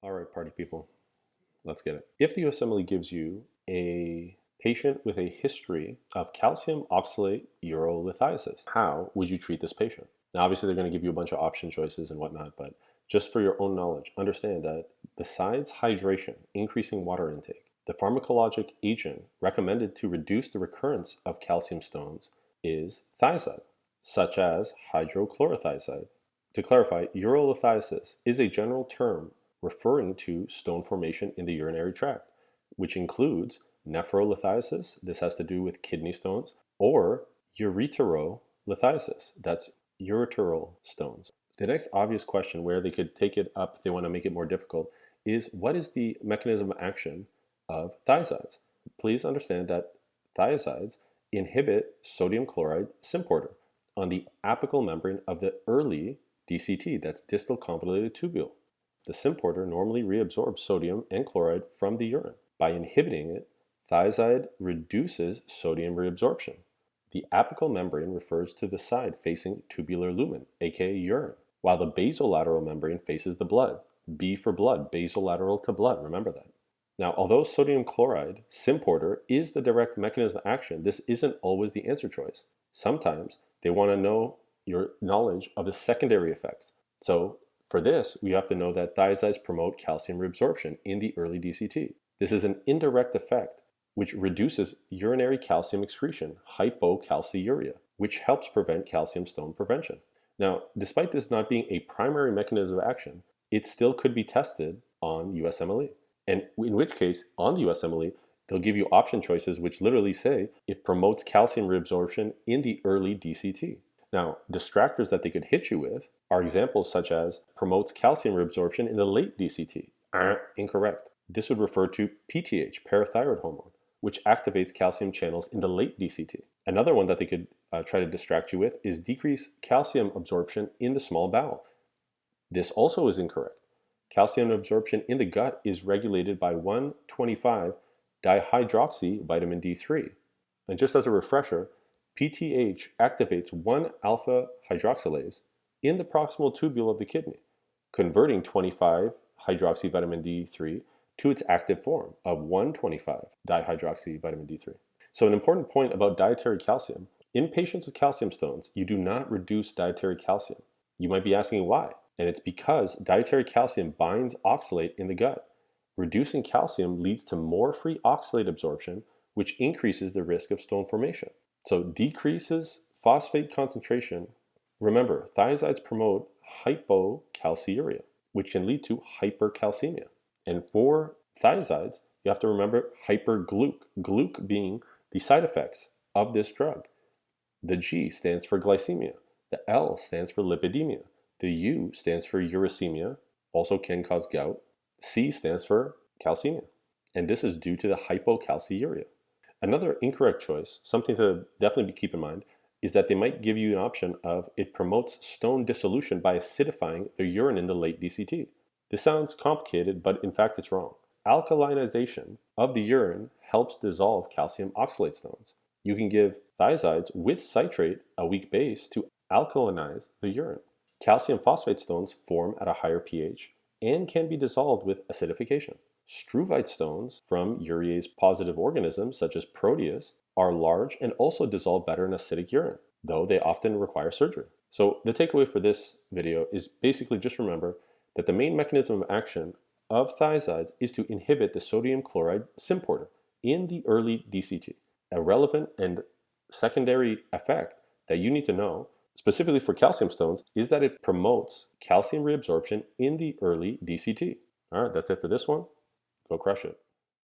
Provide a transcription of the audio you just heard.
All right, party people, let's get it. If the USMLE gives you a patient with a history of calcium oxalate urolithiasis, how would you treat this patient? Now, obviously, they're going to give you a bunch of option choices and whatnot, but just for your own knowledge, understand that besides hydration, increasing water intake, the pharmacologic agent recommended to reduce the recurrence of calcium stones is thiazide, such as hydrochlorothiazide. To clarify, urolithiasis is a general term referring to stone formation in the urinary tract, which includes nephrolithiasis, this has to do with kidney stones, or ureterolithiasis, that's ureteral stones. The next obvious question where they could take it up if they want to make it more difficult is, what is the mechanism of action of thiazides? Please understand that thiazides inhibit sodium chloride symporter on the apical membrane of the early DCT, that's distal convoluted tubule. The symporter normally reabsorbs sodium and chloride from the urine. By inhibiting it, thiazide reduces sodium reabsorption. The apical membrane refers to the side facing tubular lumen, aka urine, while the basolateral membrane faces the blood. B for blood, basolateral to blood, remember that. Now, although sodium chloride symporter is the direct mechanism of action, this isn't always the answer choice. Sometimes they want to know your knowledge of the secondary effects. So for this, we have to know that thiazides promote calcium reabsorption in the early DCT. This is an indirect effect which reduces urinary calcium excretion, hypocalciuria, which helps prevent calcium stone prevention. Now, despite this not being a primary mechanism of action, it still could be tested on USMLE. And in which case, on the USMLE, they'll give you option choices which literally say it promotes calcium reabsorption in the early DCT. Now, distractors that they could hit you with are examples such as promotes calcium reabsorption in the late DCT. Incorrect. This would refer to PTH, parathyroid hormone, which activates calcium channels in the late DCT. Another one that they could try to distract you with is decrease calcium absorption in the small bowel. This also is incorrect. Calcium absorption in the gut is regulated by 1,25 dihydroxy vitamin D3. And just as a refresher, PTH activates 1-alpha hydroxylase in the proximal tubule of the kidney, converting 25 hydroxy vitamin D3 to its active form of 1,25 dihydroxy vitamin D3. So an important point about dietary calcium: in patients with calcium stones, you do not reduce dietary calcium. You might be asking why, and it's because dietary calcium binds oxalate in the gut. Reducing calcium leads to more free oxalate absorption, which increases the risk of stone formation. So decreases phosphate concentration. Remember, thiazides promote hypocalciuria, which can lead to hypercalcemia. And for thiazides, you have to remember hypergluc, gluc being the side effects of this drug. The G stands for glycemia. The L stands for lipidemia. The U stands for uricemia, also can cause gout. C stands for calcemia, and this is due to the hypocalciuria. Another incorrect choice, something to definitely keep in mind, is that they might give you an option of it promotes stone dissolution by acidifying the urine in the late DCT. This sounds complicated, but in fact it's wrong. Alkalinization of the urine helps dissolve calcium oxalate stones. You can give thiazides with citrate, a weak base, to alkalinize the urine. Calcium phosphate stones form at a higher pH and can be dissolved with acidification. Struvite stones from urease-positive organisms such as Proteus are large and also dissolve better in acidic urine, though they often require surgery. So the takeaway for this video is basically just remember that the main mechanism of action of thiazides is to inhibit the sodium chloride symporter in the early DCT. A relevant and secondary effect that you need to know, specifically for calcium stones, is that it promotes calcium reabsorption in the early DCT. All right, that's it for this one. Go crush it.